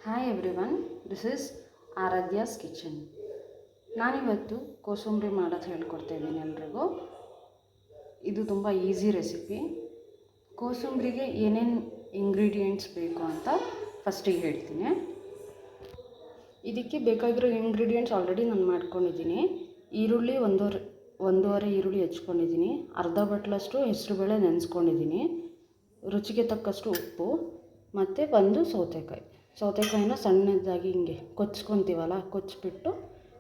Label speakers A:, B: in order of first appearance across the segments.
A: Hi everyone, this is Aradhya's kitchen. ನಾನಿವತ್ತು ಕೋಸಂಬರಿ ಮಾಡೋದು ಹೇಳ್ಕೊಡ್ತಾ ಇದ್ದೀನಿ ಎಲ್ರಿಗೂ. ಇದು ತುಂಬ ಈಸಿ ರೆಸಿಪಿ. ಕೋಸಂಬರಿಗೆ ಏನೇನು ಇಂಗ್ರೀಡಿಯೆಂಟ್ಸ್ ಬೇಕು ಅಂತ ಫಸ್ಟಿಗೆ ಹೇಳ್ತೀನಿ. ಇದಕ್ಕೆ ಬೇಕಾಗಿರೋ ಇಂಗ್ರೀಡಿಯೆಂಟ್ಸ್ ಆಲ್ರೆಡಿ ನಾನು ಮಾಡ್ಕೊಂಡಿದ್ದೀನಿ. ಈರುಳ್ಳಿ ಒಂದೂವರೆ ಈರುಳ್ಳಿ ಹೆಚ್ಕೊಂಡಿದ್ದೀನಿ. ಅರ್ಧ ಬಟ್ಲಷ್ಟು ಹೆಸರುಬೇಳೆ ನೆನೆಸ್ಕೊಂಡಿದ್ದೀನಿ. ರುಚಿಗೆ ತಕ್ಕಷ್ಟು ಉಪ್ಪು ಮತ್ತು ಒಂದು ಸೌತೆಕಾಯಿನ ಸಣ್ಣದಾಗಿ ಹಿಂಗೆ ಕೊಚ್ಕೊತೀವಲ್ಲ, ಕೊಚ್ಚಿಬಿಟ್ಟು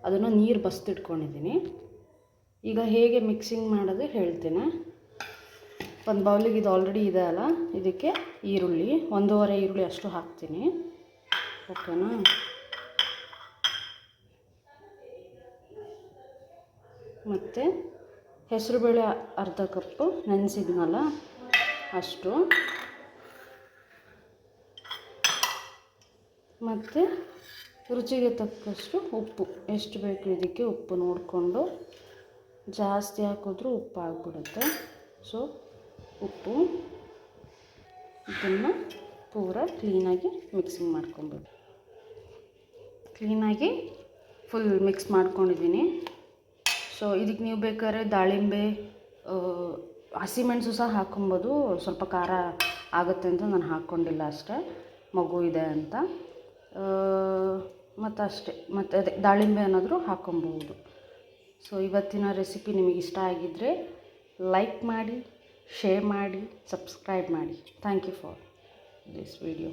A: ಅದನ್ನು ನೀರು ಬಸ್ತಿಟ್ಕೊಂಡಿದ್ದೀನಿ. ಈಗ ಹೇಗೆ ಮಿಕ್ಸಿಂಗ್ ಮಾಡೋದು ಹೇಳ್ತೀನಿ. ಒಂದು ಬೌಲಿಗೆ ಇದು ಆಲ್ರೆಡಿ ಇದೆ ಅಲ್ಲ, ಇದಕ್ಕೆ ಈರುಳ್ಳಿ ಒಂದೂವರೆ ಈರುಳ್ಳಿ ಅಷ್ಟು ಹಾಕ್ತೀನಿ. ಓಕೆನಾ? ಮತ್ತು ಹೆಸರುಬೇಳೆ ಅರ್ಧ ಕಪ್ಪು ನೆನೆಸಿದ್ನಲ್ಲ ಅಷ್ಟು, ಮತ್ತು ರುಚಿಗೆ ತಕ್ಕಷ್ಟು ಉಪ್ಪು. ಎಷ್ಟು ಬೇಕು ಇದಕ್ಕೆ ಉಪ್ಪು ನೋಡಿಕೊಂಡು, ಜಾಸ್ತಿ ಹಾಕಿದ್ರೂ ಉಪ್ಪು ಆಗಿಬಿಡುತ್ತೆ. ಸೊ ಉಪ್ಪು, ಇದನ್ನು ಪೂರ ಕ್ಲೀನಾಗಿ ಮಿಕ್ಸಿಂಗ್ ಮಾಡ್ಕೊಬೇಕು. ಕ್ಲೀನಾಗಿ ಫುಲ್ ಮಿಕ್ಸ್ ಮಾಡ್ಕೊಂಡಿದ್ದೀನಿ. ಸೊ ಇದಕ್ಕೆ ನೀವು ಬೇಕಾದ್ರೆ ದಾಳಿಂಬೆ, ಹಸಿಮೆಣಸು ಸಹ ಹಾಕ್ಕೊಬೋದು. ಸ್ವಲ್ಪ ಖಾರ ಆಗುತ್ತೆ ಅಂತ ನಾನು ಹಾಕ್ಕೊಂಡಿಲ್ಲ ಅಷ್ಟೇ, ಮಗು ಇದೆ ಅಂತ. ಮತ್ತು ಅಷ್ಟೇ. ಮತ್ತು ಅದೇ ದಾಳಿಂಬೆ ಏನಾದರೂ ಹಾಕ್ಕೊಬೋದು. ಸೊ ಇವತ್ತಿನ ರೆಸಿಪಿ ನಿಮಗೆ ಇಷ್ಟ ಆಗಿದ್ದರೆ ಲೈಕ್ ಮಾಡಿ, ಶೇರ್ ಮಾಡಿ, ಸಬ್ಸ್ಕ್ರೈಬ್ ಮಾಡಿ. Thank you for this video.